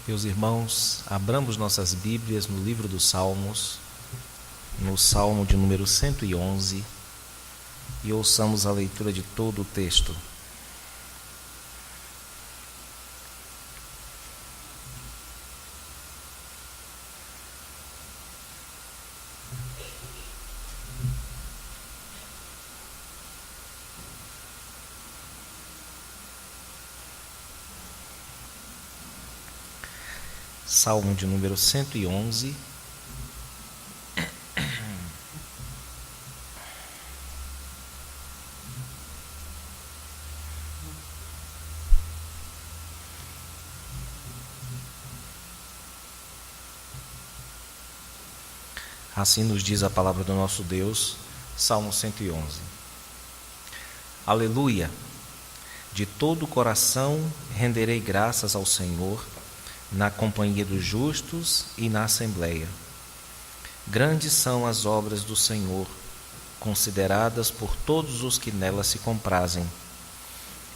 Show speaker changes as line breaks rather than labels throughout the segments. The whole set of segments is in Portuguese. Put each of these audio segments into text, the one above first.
Meus irmãos, abramos nossas Bíblias no livro dos Salmos, no Salmo de número 111, e ouçamos a leitura de todo o texto. Salmo de número 111. Assim nos diz a palavra do nosso Deus, Salmo 111. Aleluia! De todo o coração renderei graças ao Senhor, na companhia dos justos e na assembleia. Grandes são as obras do Senhor, consideradas por todos os que nelas se comprazem.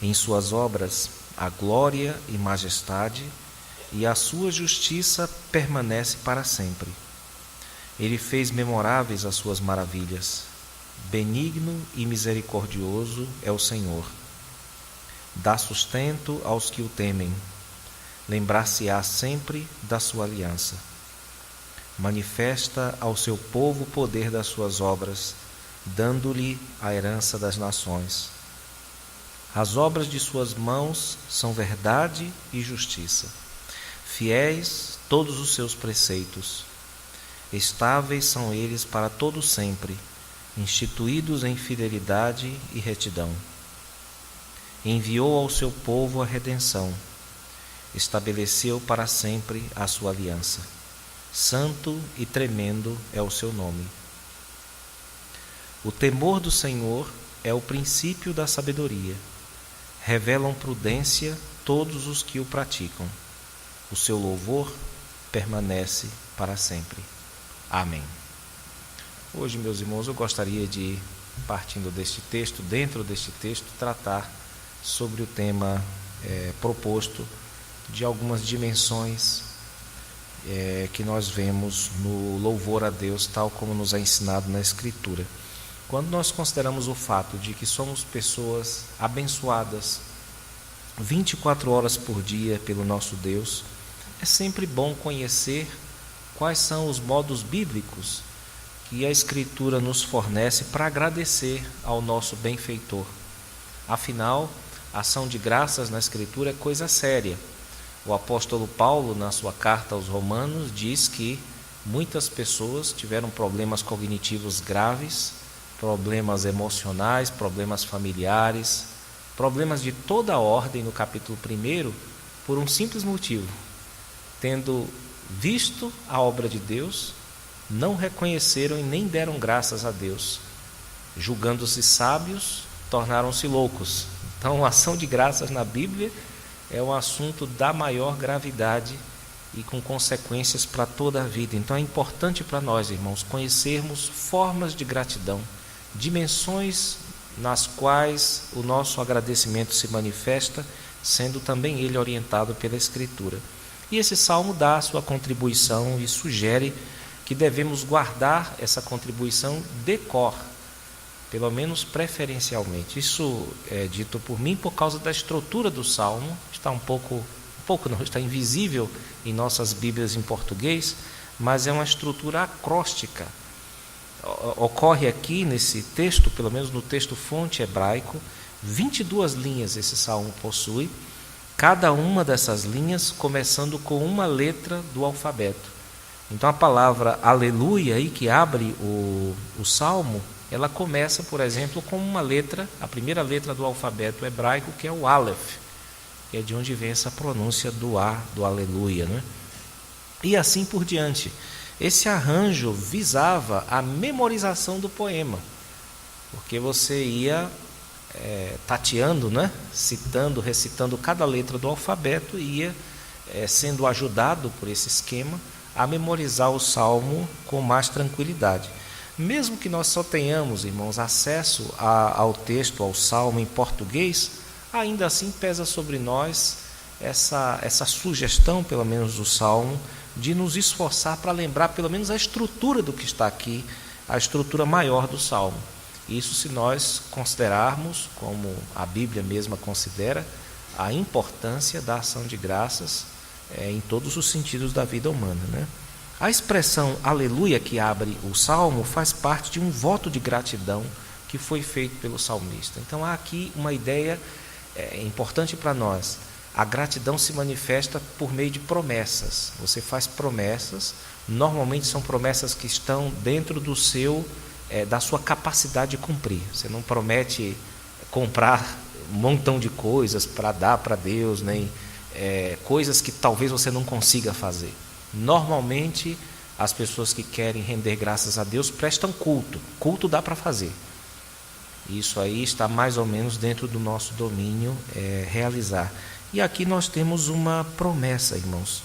Em suas obras a glória e majestade, e a sua justiça permanece para sempre. Ele fez memoráveis as suas maravilhas. Benigno e misericordioso é o Senhor. Dá sustento aos que o temem. Lembrar-se-á sempre da sua aliança. Manifesta ao seu povo o poder das suas obras, dando-lhe a herança das nações. As obras de suas mãos são verdade e justiça. Fiéis todos os seus preceitos. Estáveis são eles para todo sempre, instituídos em fidelidade e retidão. Enviou ao seu povo a redenção. Estabeleceu para sempre a sua aliança. Santo e tremendo é o seu nome. O temor do Senhor é o princípio da sabedoria. Revelam prudência todos os que o praticam. O seu louvor permanece para sempre. Amém. Hoje, meus irmãos, eu gostaria de, partindo deste texto, dentro deste texto, tratar sobre o tema proposto de algumas dimensões que nós vemos no louvor a Deus, tal como nos é ensinado na Escritura. Quando nós consideramos o fato de que somos pessoas abençoadas 24 horas por dia pelo nosso Deus, é sempre bom conhecer quais são os modos bíblicos que a Escritura nos fornece para agradecer ao nosso benfeitor. Afinal, a ação de graças na Escritura é coisa séria. O apóstolo Paulo, na sua carta aos Romanos, diz que muitas pessoas tiveram problemas cognitivos graves, problemas emocionais, problemas familiares, problemas de toda a ordem no capítulo 1, por um simples motivo: tendo visto a obra de Deus, não reconheceram e nem deram graças a Deus. Julgando-se sábios, tornaram-se loucos. Então, a ação de graças na Bíblia é um assunto da maior gravidade e com consequências para toda a vida. Então é importante para nós, irmãos, conhecermos formas de gratidão, dimensões nas quais o nosso agradecimento se manifesta, sendo também ele orientado pela Escritura. E esse salmo dá a sua contribuição e sugere que devemos guardar essa contribuição de cor, pelo menos preferencialmente. Isso é dito por mim por causa da estrutura do salmo. Está está invisível em nossas Bíblias em português, mas é uma estrutura acróstica. Ocorre aqui nesse texto, pelo menos no texto fonte hebraico, 22 linhas esse salmo possui, cada uma dessas linhas começando com uma letra do alfabeto. Então a palavra aleluia, aí, que abre o salmo, ela começa, por exemplo, com uma letra, a primeira letra do alfabeto hebraico, que é o Aleph, que é de onde vem essa pronúncia do A, do aleluia, né? E assim por diante. Esse arranjo visava a memorização do poema, porque você ia tateando, né? Citando, recitando cada letra do alfabeto e ia sendo ajudado por esse esquema a memorizar o salmo com mais tranquilidade. Mesmo que nós só tenhamos, irmãos, acesso ao texto, ao salmo em português, ainda assim pesa sobre nós essa sugestão, pelo menos do Salmo, de nos esforçar para lembrar pelo menos a estrutura do que está aqui, a estrutura maior do Salmo. Isso se nós considerarmos, como a Bíblia mesma considera, a importância da ação de graças em todos os sentidos da vida humana, né? A expressão aleluia que abre o Salmo faz parte de um voto de gratidão que foi feito pelo salmista. Então há aqui uma ideia importante para nós. A gratidão se manifesta por meio de promessas. Você faz promessas, normalmente são promessas que estão dentro da sua capacidade de cumprir. Você não promete comprar um montão de coisas para dar para Deus, nem coisas que talvez você não consiga fazer. Normalmente, as pessoas que querem render graças a Deus prestam culto. Culto dá para fazer. Isso aí está mais ou menos dentro do nosso domínio realizar. E aqui nós temos uma promessa, irmãos,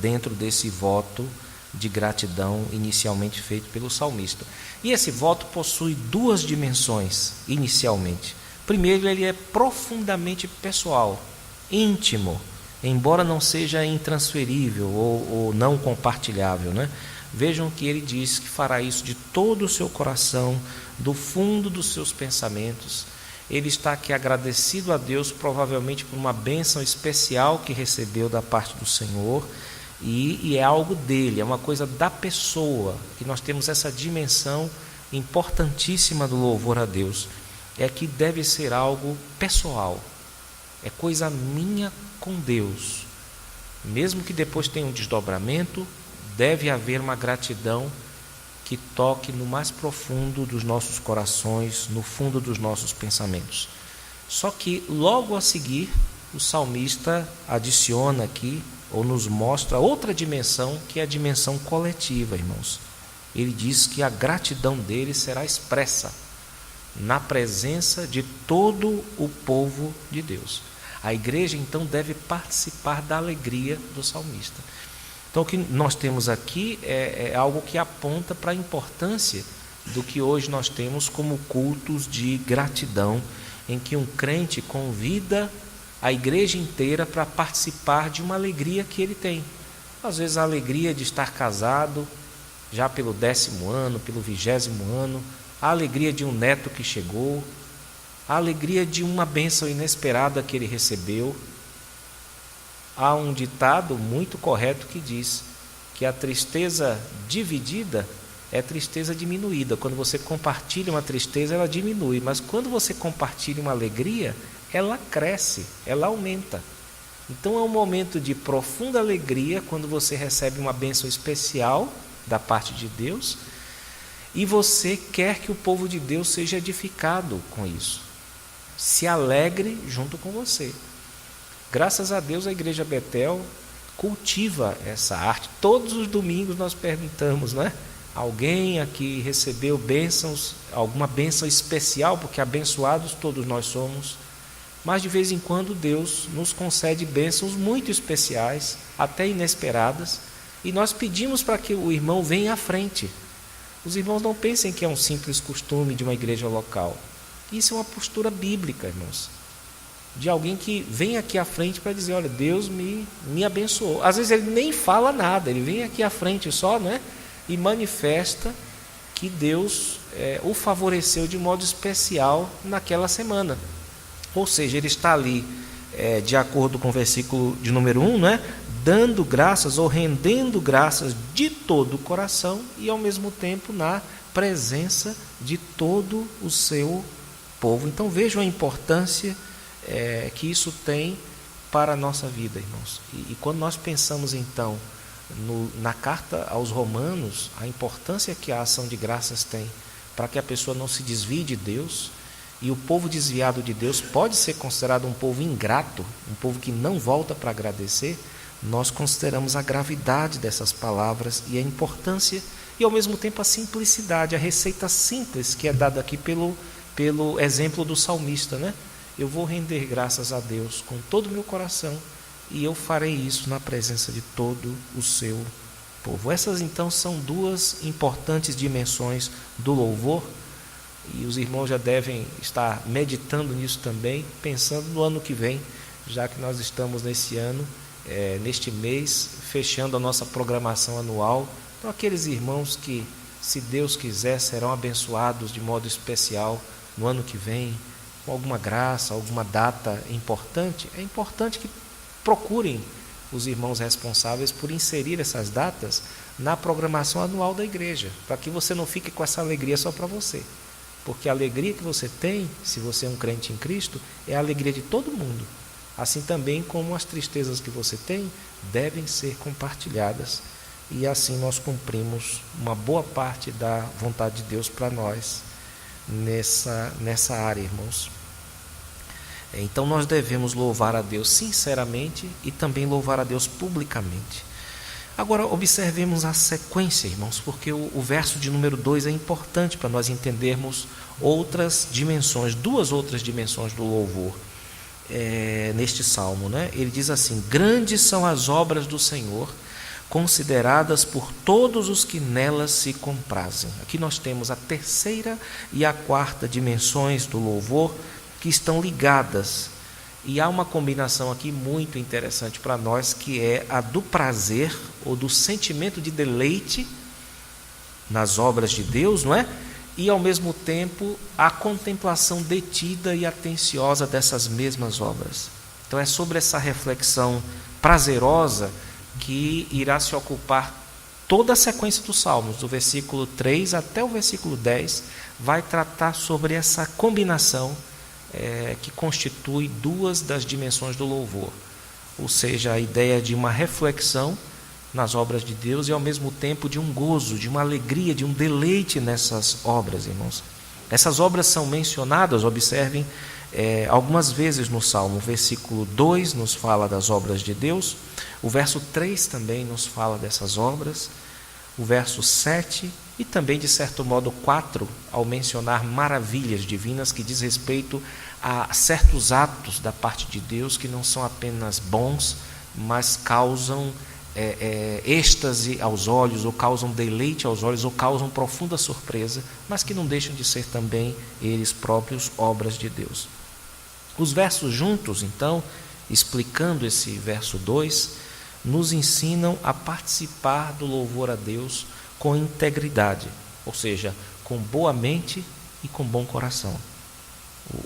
dentro desse voto de gratidão inicialmente feito pelo salmista. E esse voto possui duas dimensões, inicialmente. Primeiro, ele é profundamente pessoal, íntimo, embora não seja intransferível ou não compartilhável, né? Vejam que ele diz que fará isso de todo o seu coração, do fundo dos seus pensamentos. Ele está aqui agradecido a Deus, provavelmente por uma bênção especial que recebeu da parte do Senhor, e é algo dele, é uma coisa da pessoa, que nós temos essa dimensão importantíssima do louvor a Deus, é que deve ser algo pessoal, é coisa minha com Deus. Mesmo que depois tenha um desdobramento, deve haver uma gratidão que toque no mais profundo dos nossos corações, no fundo dos nossos pensamentos. Só que logo a seguir, o salmista adiciona aqui, ou nos mostra outra dimensão, que é a dimensão coletiva, irmãos. Ele diz que a gratidão dele será expressa na presença de todo o povo de Deus. A igreja, então, deve participar da alegria do salmista. Então, o que nós temos aqui é algo que aponta para a importância do que hoje nós temos como cultos de gratidão, em que um crente convida a igreja inteira para participar de uma alegria que ele tem. Às vezes a alegria de estar casado, já pelo 10º ano, pelo 20º ano, a alegria de um neto que chegou, a alegria de uma bênção inesperada que ele recebeu. Há um ditado muito correto que diz que a tristeza dividida é tristeza diminuída. Quando você compartilha uma tristeza, ela diminui, mas quando você compartilha uma alegria, ela cresce, ela aumenta. Então é um momento de profunda alegria quando você recebe uma bênção especial da parte de Deus e você quer que o povo de Deus seja edificado com isso. Se alegre junto com você. Graças a Deus a Igreja Betel cultiva essa arte. Todos os domingos nós perguntamos, né? Alguém aqui recebeu bênçãos, alguma bênção especial, porque abençoados todos nós somos. Mas de vez em quando Deus nos concede bênçãos muito especiais, até inesperadas, e nós pedimos para que o irmão venha à frente. Os irmãos não pensem que é um simples costume de uma igreja local. Isso é uma postura bíblica, irmãos, de alguém que vem aqui à frente para dizer, olha, Deus me abençoou. Às vezes ele nem fala nada, ele vem aqui à frente só, né, e manifesta que Deus o favoreceu de modo especial naquela semana. Ou seja, ele está ali, de acordo com o versículo de número 1, né, dando graças ou rendendo graças de todo o coração e ao mesmo tempo na presença de todo o seu povo. Então vejam a importância que isso tem para a nossa vida, irmãos. E quando nós pensamos então na carta aos Romanos, a importância que a ação de graças tem para que a pessoa não se desvie de Deus, e o povo desviado de Deus pode ser considerado um povo ingrato, um povo que não volta para agradecer, nós consideramos a gravidade dessas palavras e a importância e ao mesmo tempo a simplicidade, a receita simples que é dada aqui pelo exemplo do salmista, né? Eu vou render graças a Deus com todo o meu coração e eu farei isso na presença de todo o seu povo. Essas então são duas importantes dimensões do louvor e os irmãos já devem estar meditando nisso também, pensando no ano que vem, já que nós estamos nesse ano, neste mês, fechando a nossa programação anual. Então, aqueles irmãos que, se Deus quiser, serão abençoados de modo especial no ano que vem, com alguma graça, alguma data importante, é importante que procurem os irmãos responsáveis por inserir essas datas na programação anual da igreja, para que você não fique com essa alegria só para você. Porque a alegria que você tem, se você é um crente em Cristo, é a alegria de todo mundo. Assim também como as tristezas que você tem devem ser compartilhadas. E assim nós cumprimos uma boa parte da vontade de Deus para nós nessa área, irmãos. Então nós devemos louvar a Deus sinceramente e também louvar a Deus publicamente. Agora observemos a sequência, irmãos, porque o verso de número 2 é importante para nós entendermos outras dimensões, duas outras dimensões do louvor neste salmo, né? Ele diz assim: grandes são as obras do Senhor, consideradas por todos os que nelas se comprazem. Aqui nós temos a terceira e a quarta dimensões do louvor que estão ligadas. E há uma combinação aqui muito interessante para nós, que é a do prazer ou do sentimento de deleite nas obras de Deus, não é? E ao mesmo tempo a contemplação detida e atenciosa dessas mesmas obras. Então é sobre essa reflexão prazerosa que irá se ocupar toda a sequência dos Salmos, do versículo 3 até o versículo 10, vai tratar sobre essa combinação que constitui duas das dimensões do louvor, ou seja, a ideia de uma reflexão nas obras de Deus e ao mesmo tempo de um gozo, de uma alegria, de um deleite nessas obras, irmãos. Essas obras são mencionadas, observem, algumas vezes no Salmo. O versículo 2 nos fala das obras de Deus, o verso 3 também nos fala dessas obras, o verso 7 e também, de certo modo, 4, ao mencionar maravilhas divinas que diz respeito a certos atos da parte de Deus que não são apenas bons, mas causam êxtase aos olhos, ou causam deleite aos olhos, ou causam profunda surpresa, mas que não deixam de ser também eles próprios obras de Deus. Os versos juntos, então, explicando esse verso 2, nos ensinam a participar do louvor a Deus com integridade, ou seja, com boa mente e com bom coração.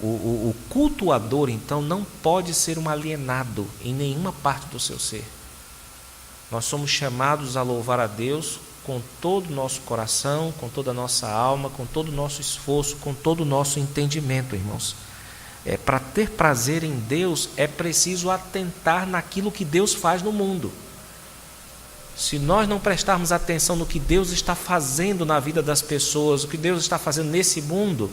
O cultuador, então, não pode ser um alienado em nenhuma parte do seu ser. Nós somos chamados a louvar a Deus com todo o nosso coração, com toda a nossa alma, com todo o nosso esforço, com todo o nosso entendimento, irmãos. Para ter prazer em Deus, é preciso atentar naquilo que Deus faz no mundo. Se nós não prestarmos atenção no que Deus está fazendo na vida das pessoas, o que Deus está fazendo nesse mundo,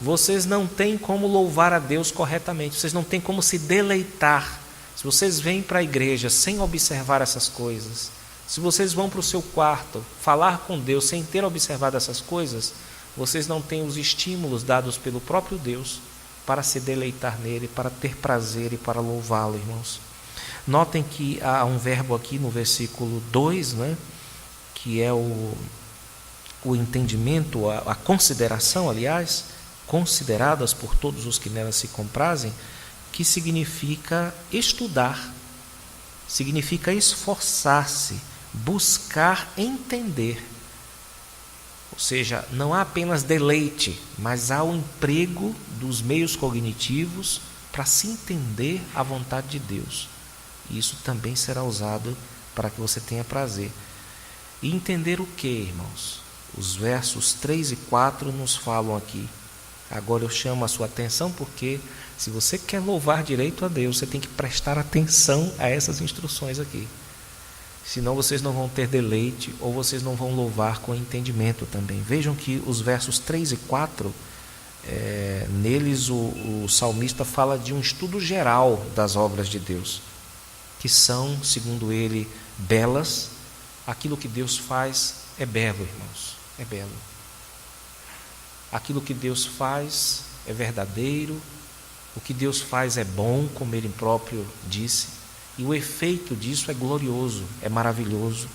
vocês não têm como louvar a Deus corretamente, vocês não têm como se deleitar. Se vocês vêm para a igreja sem observar essas coisas, se vocês vão para o seu quarto falar com Deus sem ter observado essas coisas, vocês não têm os estímulos dados pelo próprio Deus para se deleitar nele, para ter prazer e para louvá-lo, irmãos. Notem que há um verbo aqui no versículo 2, né, que é o entendimento, a consideração, aliás, consideradas por todos os que nelas se comprazem, que significa estudar, significa esforçar-se, buscar entender. Ou seja, não há apenas deleite, mas há o emprego dos meios cognitivos para se entender a vontade de Deus. E isso também será usado para que você tenha prazer. E entender o que, irmãos? Os versos 3 e 4 nos falam aqui. Agora eu chamo a sua atenção porque se você quer louvar direito a Deus, você tem que prestar atenção a essas instruções aqui. Senão vocês não vão ter deleite ou vocês não vão louvar com entendimento também. Vejam que os versos 3 e 4, neles o salmista fala de um estudo geral das obras de Deus, que são, segundo ele, belas. Aquilo que Deus faz é belo, irmãos, é belo. Aquilo que Deus faz é verdadeiro, o que Deus faz é bom, como Ele próprio disse, e o efeito disso é glorioso, é maravilhoso.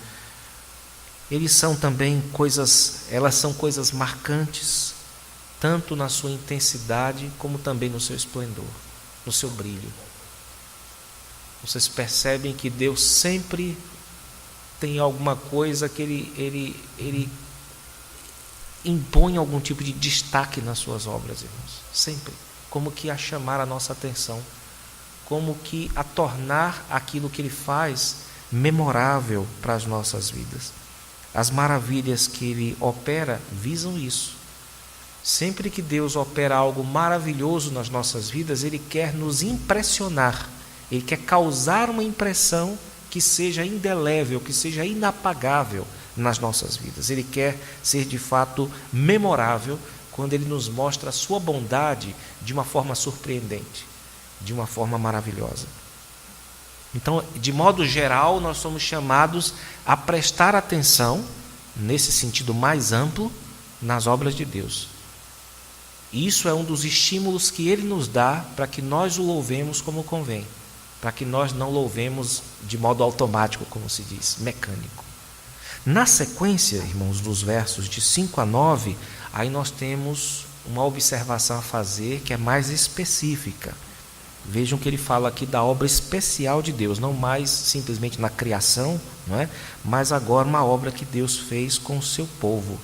Elas são coisas marcantes, tanto na sua intensidade, como também no seu esplendor, no seu brilho. Vocês percebem que Deus sempre tem alguma coisa que Ele impõe algum tipo de destaque nas suas obras, irmãos. Sempre. Como que a chamar a nossa atenção. Como que a tornar aquilo que Ele faz memorável para as nossas vidas. As maravilhas que Ele opera visam isso. Sempre que Deus opera algo maravilhoso nas nossas vidas, Ele quer nos impressionar. Ele quer causar uma impressão que seja indelével, que seja inapagável nas nossas vidas. Ele quer ser de fato memorável quando Ele nos mostra a sua bondade de uma forma surpreendente, de uma forma maravilhosa. Então, de modo geral, nós somos chamados a prestar atenção, nesse sentido mais amplo, nas obras de Deus. Isso é um dos estímulos que Ele nos dá para que nós o louvemos como convém, para que nós não louvemos de modo automático, como se diz, mecânico. Na sequência, irmãos, dos versos de 5 a 9, aí nós temos uma observação a fazer que é mais específica. Vejam que ele fala aqui da obra especial de Deus, não mais simplesmente na criação, não é? Mas agora uma obra que Deus fez com o seu povo.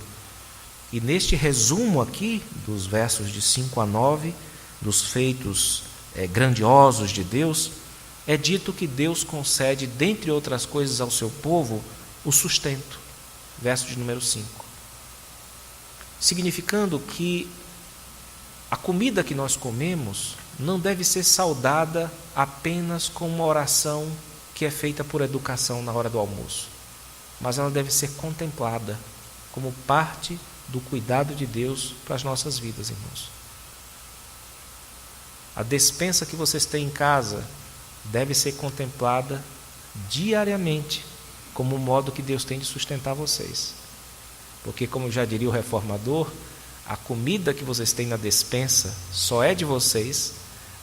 E neste resumo aqui, dos versos de 5 a 9, dos feitos grandiosos de Deus, é dito que Deus concede, dentre outras coisas, ao seu povo o sustento. Verso de número 5. Significando que a comida que nós comemos não deve ser saudada apenas com uma oração que é feita por educação na hora do almoço, mas ela deve ser contemplada como parte do cuidado de Deus para as nossas vidas, irmãos. A despensa que vocês têm em casa deve ser contemplada diariamente como o modo que Deus tem de sustentar vocês. Porque, como já diria o reformador, a comida que vocês têm na despensa só é de vocês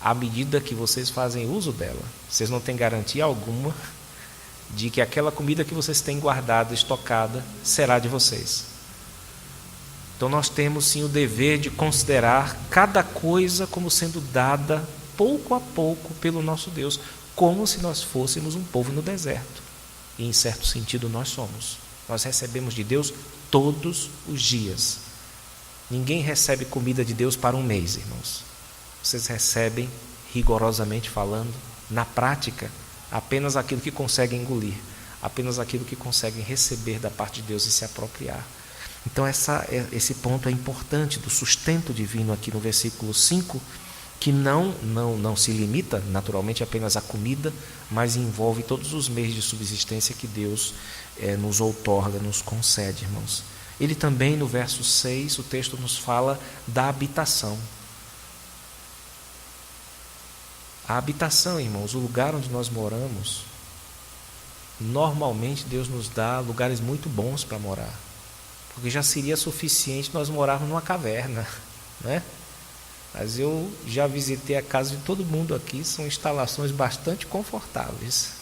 à medida que vocês fazem uso dela. Vocês não têm garantia alguma de que aquela comida que vocês têm guardada, estocada, será de vocês. Então nós temos sim o dever de considerar cada coisa como sendo dada pouco a pouco pelo nosso Deus, como se nós fôssemos um povo no deserto. E em certo sentido nós somos. Nós recebemos de Deus todos os dias. Ninguém recebe comida de Deus para um mês, irmãos. Vocês recebem, rigorosamente falando, na prática, apenas aquilo que conseguem engolir, apenas aquilo que conseguem receber da parte de Deus e se apropriar. Então esse ponto é importante do sustento divino aqui no versículo 5, que não se limita naturalmente apenas à comida, mas envolve todos os meios de subsistência que Deus nos outorga, nos concede, irmãos. Ele também, no verso 6, o texto nos fala da habitação. A habitação, irmãos, o lugar onde nós moramos, normalmente Deus nos dá lugares muito bons para morar. Porque já seria suficiente nós morarmos numa caverna, né? Mas eu já visitei a casa de todo mundo aqui, são instalações bastante confortáveis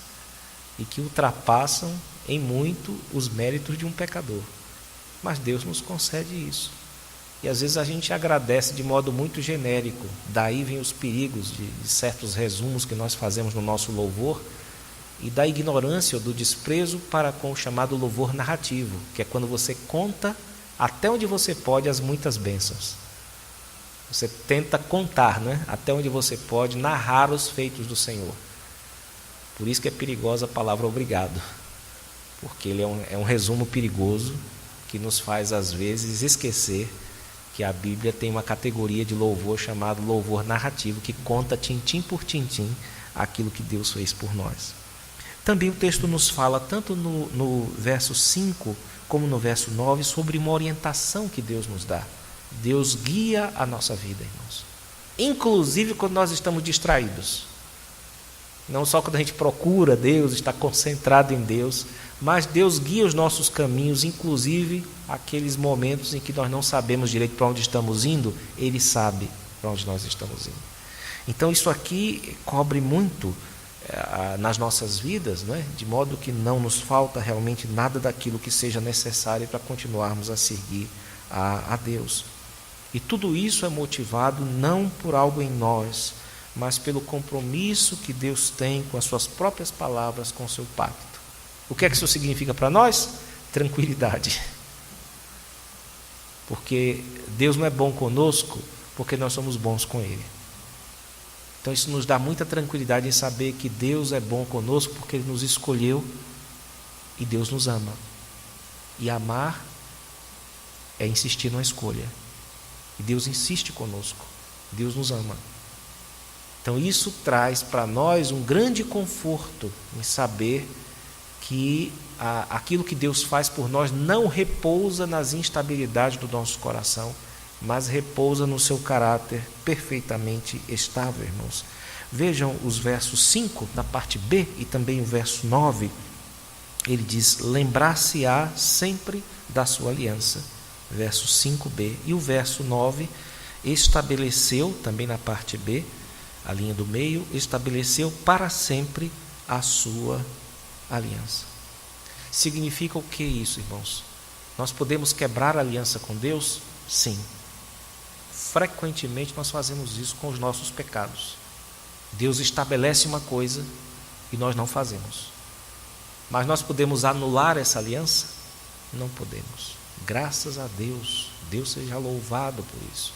e que ultrapassam em muito os méritos de um pecador. Mas Deus nos concede isso. E às vezes a gente agradece de modo muito genérico. Daí vem os perigos de certos resumos que nós fazemos no nosso louvor e da ignorância ou do desprezo para com o chamado louvor narrativo, que é quando você conta até onde você pode as muitas bênçãos. Você tenta contar, né? Até onde você pode narrar os feitos do Senhor. Por isso que é perigosa a palavra obrigado, porque ele é um resumo perigoso que nos faz às vezes esquecer que a Bíblia tem uma categoria de louvor chamado louvor narrativo, que conta tintim por tintim aquilo que Deus fez por nós. Também o texto nos fala, tanto no verso 5 como no verso 9, sobre uma orientação que Deus nos dá. Deus guia a nossa vida, irmãos. Inclusive quando nós estamos distraídos. Não só quando a gente procura Deus, está concentrado em Deus, mas Deus guia os nossos caminhos, inclusive aqueles momentos em que nós não sabemos direito para onde estamos indo, Ele sabe para onde nós estamos indo. Então isso aqui cobre muito nas nossas vidas, né? De modo que não nos falta realmente nada daquilo que seja necessário para continuarmos a seguir a Deus. E tudo isso é motivado não por algo em nós, mas pelo compromisso que Deus tem com as suas próprias palavras, com o seu pacto. O que é que isso significa para nós? Tranquilidade. Porque Deus não é bom conosco porque nós somos bons com Ele. Então isso nos dá muita tranquilidade em saber que Deus é bom conosco porque Ele nos escolheu e Deus nos ama. E amar é insistir numa escolha. E Deus insiste conosco. Deus nos ama. Então isso traz para nós um grande conforto em saber que aquilo que Deus faz por nós não repousa nas instabilidades do nosso coração, mas repousa no seu caráter perfeitamente estável, irmãos. Vejam os versos 5, na parte B, e também o verso 9. Ele diz: lembrar-se-á sempre da sua aliança. Verso 5b. E o verso 9, estabeleceu, também na parte B, a linha do meio, estabeleceu para sempre a sua aliança. Significa o que isso, irmãos? Nós podemos quebrar a aliança com Deus? Sim. Frequentemente nós fazemos isso com os nossos pecados. Deus estabelece uma coisa e nós não fazemos. Mas nós podemos anular essa aliança? Não podemos. Graças a Deus. Deus seja louvado por isso.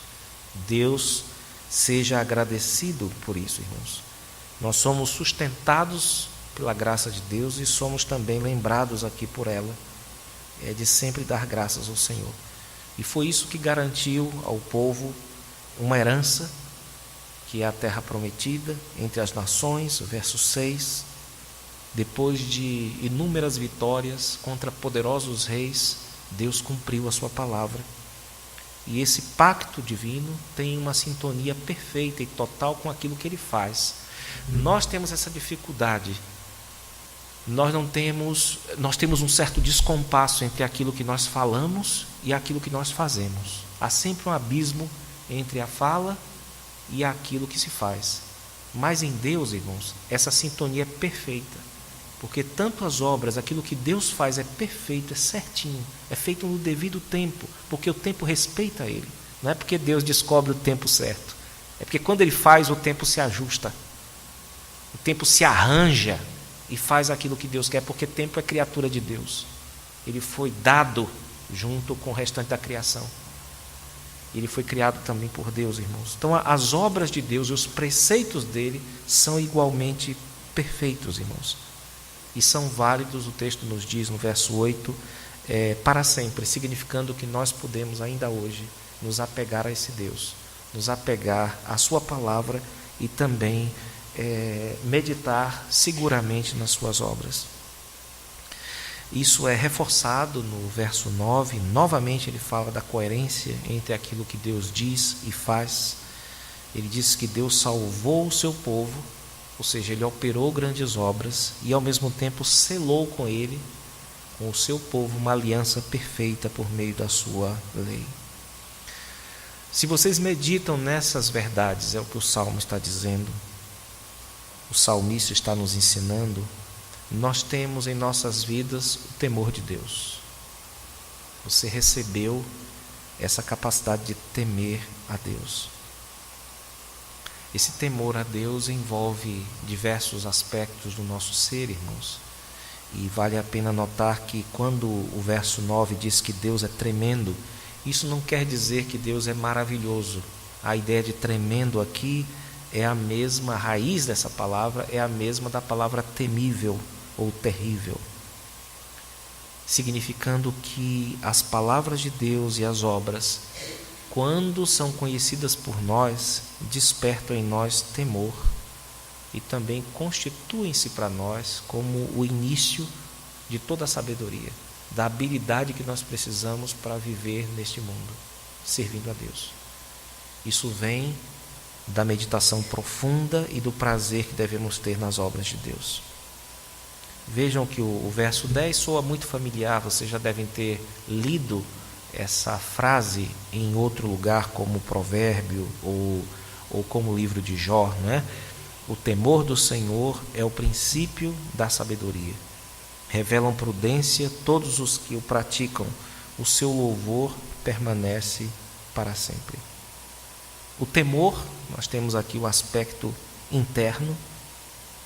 Deus seja agradecido por isso, irmãos. Nós somos sustentados pela graça de Deus e somos também lembrados aqui por ela, de sempre dar graças ao Senhor. E foi isso que garantiu ao povo uma herança, que é a terra prometida entre as nações, verso 6. Depois de inúmeras vitórias contra poderosos reis, Deus cumpriu a sua palavra. E esse pacto divino tem uma sintonia perfeita e total com aquilo que Ele faz. Nós temos essa dificuldade. Nós temos um certo descompasso entre aquilo que nós falamos e aquilo que nós fazemos. Há sempre um abismo entre a fala e aquilo que se faz. Mas em Deus, irmãos, essa sintonia é perfeita. Porque tanto as obras, aquilo que Deus faz é perfeito, é certinho, é feito no devido tempo, porque o tempo respeita Ele. Não é porque Deus descobre o tempo certo, é porque quando Ele faz, o tempo se ajusta, o tempo se arranja e faz aquilo que Deus quer, porque tempo é criatura de Deus. Ele foi dado junto com o restante da criação. Ele foi criado também por Deus, irmãos. Então as obras de Deus e os preceitos dele são igualmente perfeitos, irmãos. E são válidos, o texto nos diz no verso 8, para sempre, significando que nós podemos ainda hoje nos apegar a esse Deus, nos apegar à sua palavra e também meditar seguramente nas suas obras. Isso é reforçado no verso 9, novamente ele fala da coerência entre aquilo que Deus diz e faz. Ele diz que Deus salvou o seu povo, ou seja, Ele operou grandes obras e ao mesmo tempo selou com Ele, com o seu povo, uma aliança perfeita por meio da sua lei. Se vocês meditam nessas verdades, é o que o Salmo está dizendo, o salmista está nos ensinando, nós temos em nossas vidas o temor de Deus. Você recebeu essa capacidade de temer a Deus. Esse temor a Deus envolve diversos aspectos do nosso ser, irmãos. E vale a pena notar que quando o verso 9 diz que Deus é tremendo, isso não quer dizer que Deus é maravilhoso. A ideia de tremendo aqui é a mesma, a raiz dessa palavra é a mesma da palavra temível ou terrível, significando que as palavras de Deus e as obras, quando são conhecidas por nós, despertam em nós temor e também constituem-se para nós como o início de toda a sabedoria, da habilidade que nós precisamos para viver neste mundo, servindo a Deus. Isso vem da meditação profunda e do prazer que devemos ter nas obras de Deus. Vejam que o verso 10 soa muito familiar, vocês já devem ter lido essa frase em outro lugar, como provérbio ou como livro de Jó, não é? O temor do Senhor é o princípio da sabedoria. Revelam prudência todos os que o praticam. O seu louvor permanece para sempre. O temor, nós temos aqui o aspecto interno,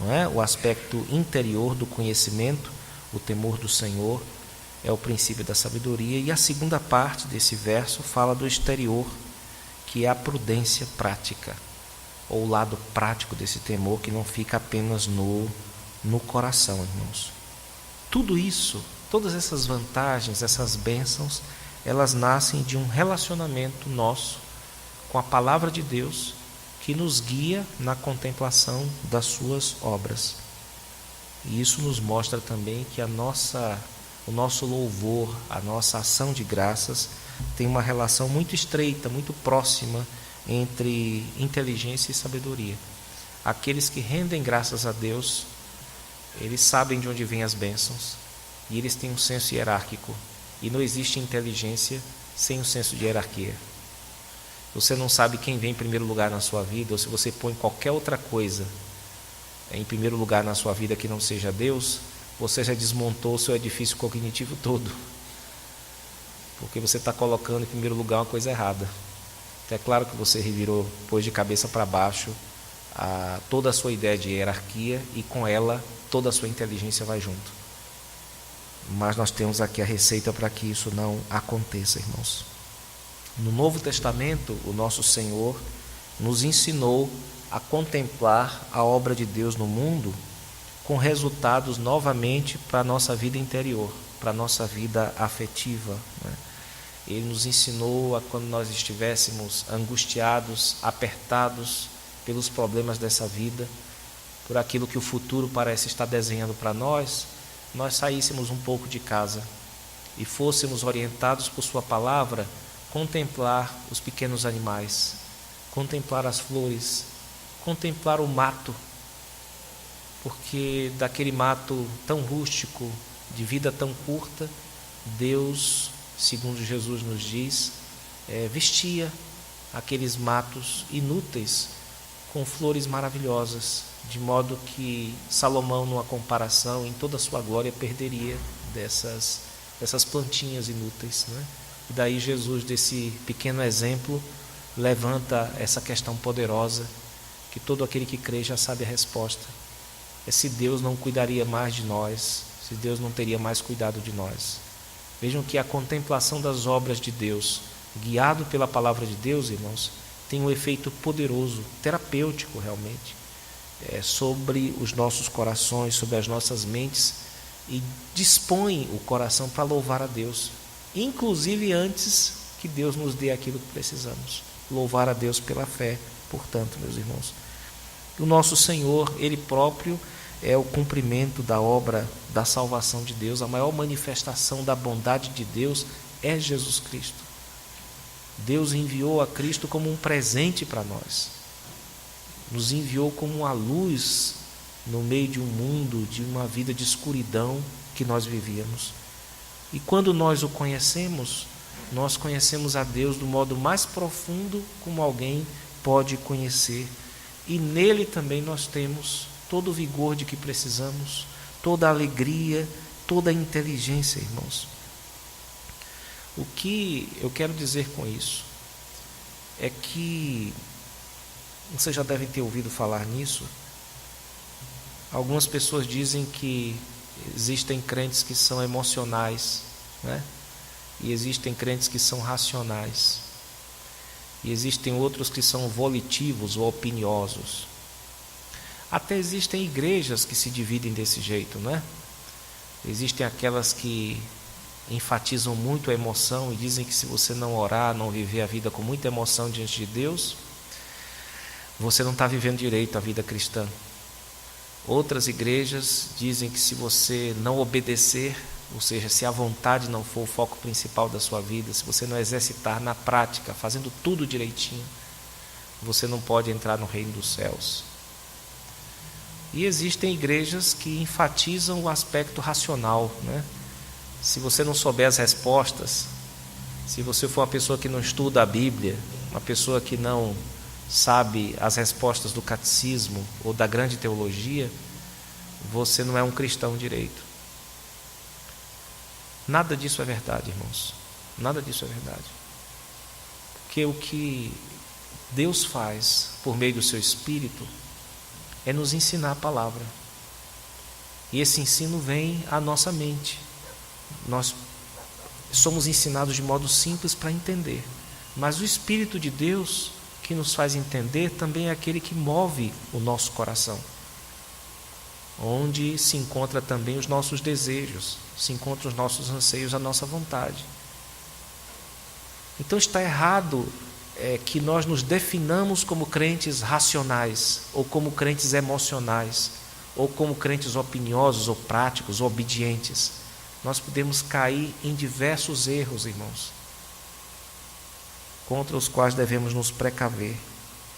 não é? O aspecto interior do conhecimento, o temor do Senhor, é o princípio da sabedoria. E a segunda parte desse verso fala do exterior, que é a prudência prática, ou o lado prático desse temor, que não fica apenas no coração, irmãos. Tudo isso, todas essas vantagens, essas bênçãos, elas nascem de um relacionamento nosso com a palavra de Deus, que nos guia na contemplação das suas obras. E isso nos mostra também que o nosso louvor, a nossa ação de graças tem uma relação muito estreita, muito próxima entre inteligência e sabedoria. Aqueles que rendem graças a Deus, eles sabem de onde vêm as bênçãos e eles têm um senso hierárquico. E não existe inteligência sem um senso de hierarquia. Você não sabe quem vem em primeiro lugar na sua vida, ou se você põe qualquer outra coisa em primeiro lugar na sua vida que não seja Deus, você já desmontou o seu edifício cognitivo todo, porque você está colocando em primeiro lugar uma coisa errada. É claro que você revirou, pôs de cabeça para baixo toda a sua ideia de hierarquia, e com ela toda a sua inteligência vai junto. Mas nós temos aqui a receita para que isso não aconteça, irmãos. No Novo Testamento, o nosso Senhor nos ensinou a contemplar a obra de Deus no mundo com resultados novamente para a nossa vida interior, para a nossa vida afetiva, né? Ele nos ensinou a, quando nós estivéssemos angustiados, apertados pelos problemas dessa vida, por aquilo que o futuro parece estar desenhando para nós saíssemos um pouco de casa e fôssemos orientados por sua palavra, contemplar os pequenos animais, contemplar as flores, contemplar o mato, porque daquele mato tão rústico, de vida tão curta, Deus, segundo Jesus nos diz, vestia aqueles matos inúteis com flores maravilhosas, de modo que Salomão, numa comparação, em toda a sua glória, perderia dessas plantinhas inúteis, né? E daí Jesus, desse pequeno exemplo, levanta essa questão poderosa, que todo aquele que crê já sabe a resposta. É se Deus não cuidaria mais de nós, se Deus não teria mais cuidado de nós. Vejam que a contemplação das obras de Deus, guiado pela palavra de Deus, irmãos, tem um efeito poderoso, terapêutico realmente, sobre os nossos corações, sobre as nossas mentes, e dispõe o coração para louvar a Deus, inclusive antes que Deus nos dê aquilo que precisamos. Louvar a Deus pela fé, portanto, meus irmãos. O nosso Senhor, Ele próprio é o cumprimento da obra da salvação de Deus. A maior manifestação da bondade de Deus é Jesus Cristo. Deus enviou a Cristo como um presente para nós. Nos enviou como uma luz no meio de um mundo, de uma vida de escuridão que nós vivíamos. E quando nós o conhecemos, nós conhecemos a Deus do modo mais profundo como alguém pode conhecer. E nele também nós temos todo o vigor de que precisamos, toda a alegria, toda a inteligência, irmãos. O que eu quero dizer com isso é que, vocês já devem ter ouvido falar nisso, algumas pessoas dizem que existem crentes que são emocionais, né? E existem crentes que são racionais. E existem outros que são volitivos ou opiniosos. Até existem igrejas que se dividem desse jeito, né? Existem aquelas que enfatizam muito a emoção e dizem que se você não orar, não viver a vida com muita emoção diante de Deus, você não está vivendo direito a vida cristã. Outras igrejas dizem que se você não obedecer, ou seja, se a vontade não for o foco principal da sua vida, se você não exercitar na prática, fazendo tudo direitinho, você não pode entrar no reino dos céus. E existem igrejas que enfatizam o aspecto racional, né? Se você não souber as respostas, se você for uma pessoa que não estuda a Bíblia, uma pessoa que não sabe as respostas do catecismo ou da grande teologia, você não é um cristão direito. Nada disso é verdade, irmãos. Nada disso é verdade. Porque o que Deus faz por meio do seu Espírito é nos ensinar a palavra. E esse ensino vem à nossa mente. Nós somos ensinados de modo simples para entender. Mas o Espírito de Deus, que nos faz entender, também é aquele que move o nosso coração. Onde se encontra também os nossos desejos, se encontram os nossos anseios, a nossa vontade. Então está errado que nós nos definamos como crentes racionais, ou como crentes emocionais, ou como crentes opiniosos, ou práticos, ou obedientes. Nós podemos cair em diversos erros, irmãos, contra os quais devemos nos precaver.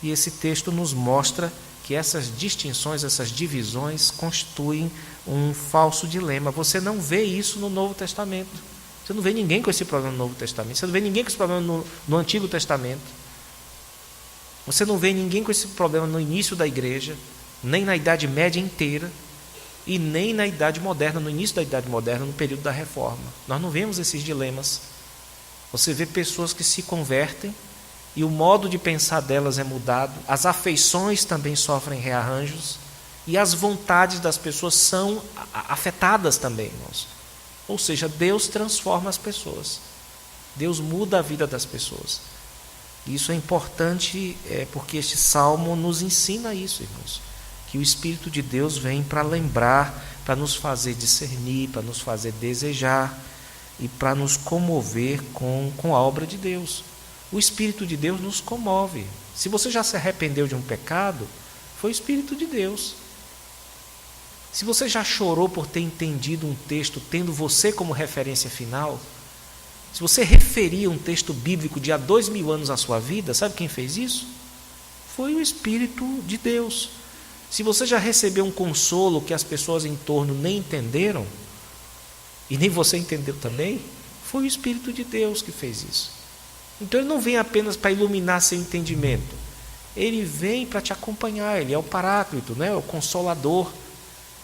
E esse texto nos mostra que essas distinções, essas divisões constituem um falso dilema. Você não vê isso no Novo Testamento. Você não vê ninguém com esse problema no Novo Testamento. Você não vê ninguém com esse problema no Antigo Testamento. Você não vê ninguém com esse problema no início da igreja, nem na Idade Média inteira, e nem na Idade Moderna, no início da Idade Moderna, no período da Reforma. Nós não vemos esses dilemas. Você vê pessoas que se convertem e o modo de pensar delas é mudado, as afeições também sofrem rearranjos e as vontades das pessoas são afetadas também, irmãos. Ou seja, Deus transforma as pessoas, Deus muda a vida das pessoas. Isso é importante porque este salmo nos ensina isso, irmãos, que o Espírito de Deus vem para lembrar, para nos fazer discernir, para nos fazer desejar e para nos comover com a obra de Deus. O Espírito de Deus nos comove. Se você já se arrependeu de um pecado, foi o Espírito de Deus. Se você já chorou por ter entendido um texto, tendo você como referência final, se você referia um texto bíblico de há 2000 anos à sua vida, sabe quem fez isso? Foi o Espírito de Deus. Se você já recebeu um consolo que as pessoas em torno nem entenderam, e nem você entendeu também, foi o Espírito de Deus que fez isso. Então ele não vem apenas para iluminar seu entendimento, ele vem para te acompanhar, ele é o Paráclito, né? O Consolador,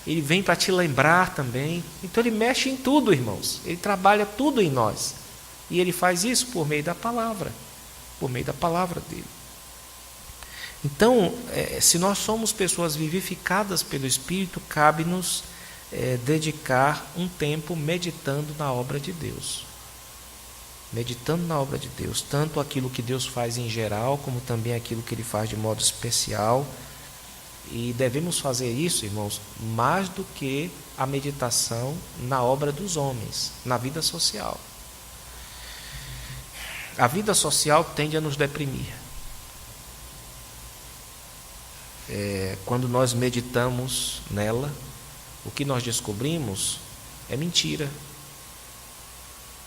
ele vem para te lembrar também. Então ele mexe em tudo, irmãos, ele trabalha tudo em nós, e ele faz isso por meio da palavra dele. Então, se nós somos pessoas vivificadas pelo Espírito, cabe-nos dedicar um tempo meditando na obra de Deus. Meditando na obra de Deus, tanto aquilo que Deus faz em geral, como também aquilo que Ele faz de modo especial. E devemos fazer isso, irmãos, mais do que a meditação na obra dos homens, na vida social. A vida social tende a nos deprimir. Quando nós meditamos nela, o que nós descobrimos é mentira.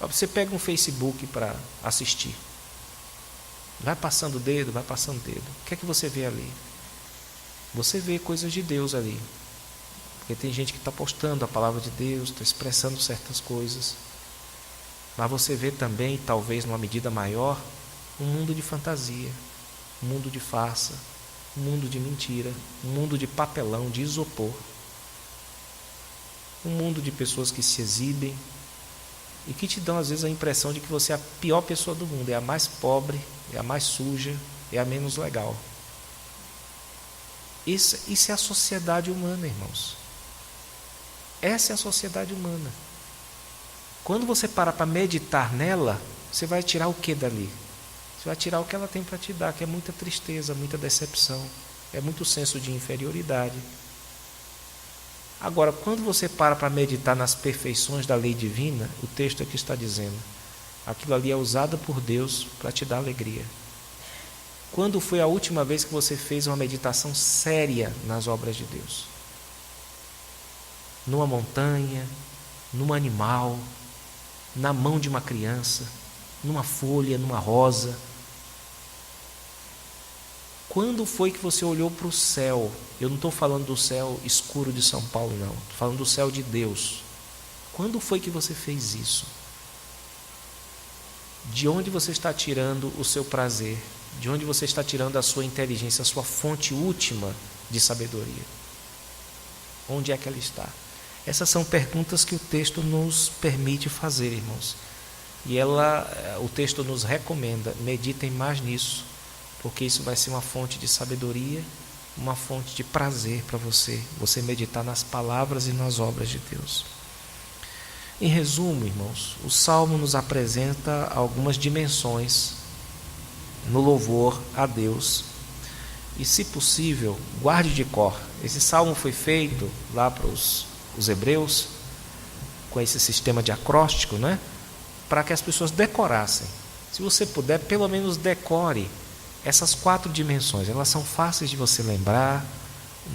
Você pega um Facebook para assistir, vai passando o dedo, o que é que você vê ali? Você vê coisas de Deus ali, porque tem gente que está postando a palavra de Deus, está expressando certas coisas, mas você vê também, talvez numa medida maior, um mundo de fantasia, um mundo de farsa, um mundo de mentira, um mundo de papelão, de isopor, um mundo de pessoas que se exibem e que te dão às vezes a impressão de que você é a pior pessoa do mundo, é a mais pobre, é a mais suja, é a menos legal. Isso é a sociedade humana, irmãos. Essa é a sociedade humana. Quando você para meditar nela, você vai tirar o que dali? Você vai tirar o que ela tem para te dar, que é muita tristeza, muita decepção, é muito senso de inferioridade. Agora, quando você para meditar nas perfeições da lei divina, o texto aqui está dizendo, aquilo ali é usado por Deus para te dar alegria. Quando foi a última vez que você fez uma meditação séria nas obras de Deus? Numa montanha, num animal, na mão de uma criança, numa folha, numa rosa. Quando foi que você olhou para o céu? Eu não estou falando do céu escuro de São Paulo, não. Estou falando do céu de Deus. Quando foi que você fez isso? De onde você está tirando o seu prazer? De onde você está tirando a sua inteligência, a sua fonte última de sabedoria? Onde é que ela está? Essas são perguntas que o texto nos permite fazer, irmãos. E o texto nos recomenda, meditem mais nisso, porque isso vai ser uma fonte de sabedoria uma fonte de prazer para você meditar nas palavras e nas obras de Deus. Em resumo, irmãos, o Salmo nos apresenta algumas dimensões no louvor a Deus. E, se possível, guarde de cor. Esse salmo foi feito lá para os hebreus, com esse sistema de acróstico, né? Para que as pessoas decorassem. Se você puder, pelo menos decore essas 4 dimensões. Elas são fáceis de você lembrar,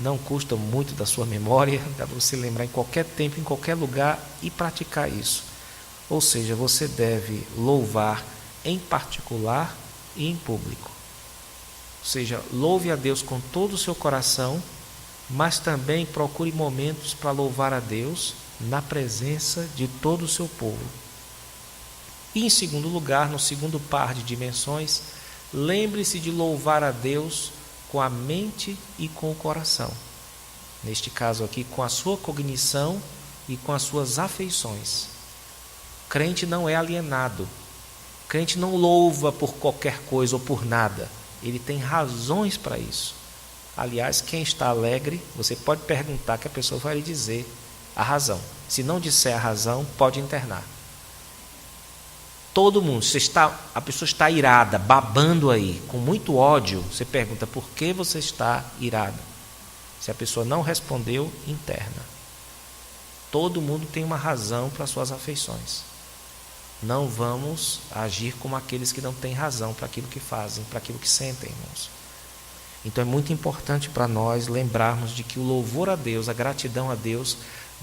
não custam muito da sua memória, dá para você lembrar em qualquer tempo, em qualquer lugar e praticar isso. Ou seja, você deve louvar em particular e em público. Ou seja, louve a Deus com todo o seu coração, mas também procure momentos para louvar a Deus na presença de todo o seu povo. E, em segundo lugar, no segundo par de dimensões, lembre-se de louvar a Deus com a mente e com o coração. Neste caso aqui, com a sua cognição e com as suas afeições. O crente não é alienado. O crente não louva por qualquer coisa ou por nada. Ele tem razões para isso. Aliás, quem está alegre, você pode perguntar que a pessoa vai lhe dizer a razão. Se não disser a razão, pode internar. Todo mundo, a pessoa está irada, babando aí, com muito ódio, você pergunta por que você está irado. Se a pessoa não respondeu, interna. Todo mundo tem uma razão para suas afeições. Não vamos agir como aqueles que não têm razão para aquilo que fazem, para aquilo que sentem, irmãos. Então é muito importante para nós lembrarmos de que o louvor a Deus, a gratidão a Deus,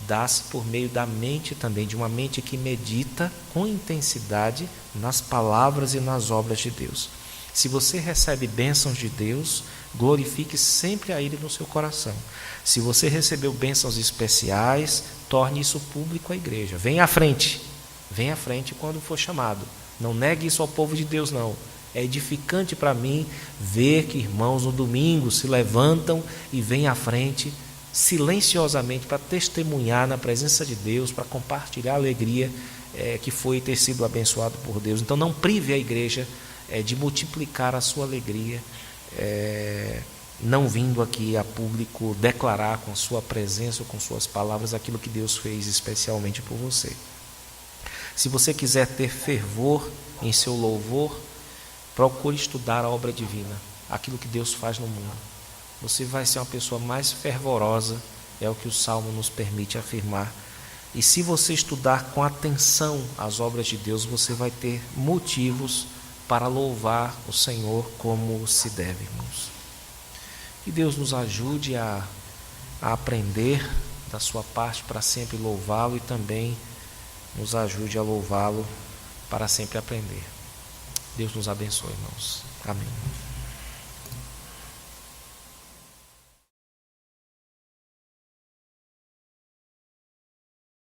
dá-se por meio da mente também, de uma mente que medita com intensidade nas palavras e nas obras de Deus. Se você recebe bênçãos de Deus, glorifique sempre a Ele no seu coração. Se você recebeu bênçãos especiais, torne isso público à igreja. Venha à frente quando for chamado. Não negue isso ao povo de Deus, não. É edificante para mim ver que irmãos no domingo se levantam e vêm à frente silenciosamente para testemunhar na presença de Deus, para compartilhar a alegria que foi ter sido abençoado por Deus. Então não prive a igreja de multiplicar a sua alegria, não vindo aqui a público declarar com sua presença ou com suas palavras aquilo que Deus fez especialmente por você. Se você quiser ter fervor em seu louvor, procure estudar a obra divina, aquilo que Deus faz no mundo. Você vai ser uma pessoa mais fervorosa, é o que o Salmo nos permite afirmar. E se você estudar com atenção as obras de Deus, você vai ter motivos para louvar o Senhor como se deve, irmãos. Que Deus nos ajude a aprender da sua parte para sempre louvá-lo e também nos ajude a louvá-lo para sempre aprender. Deus nos abençoe, irmãos. Amém.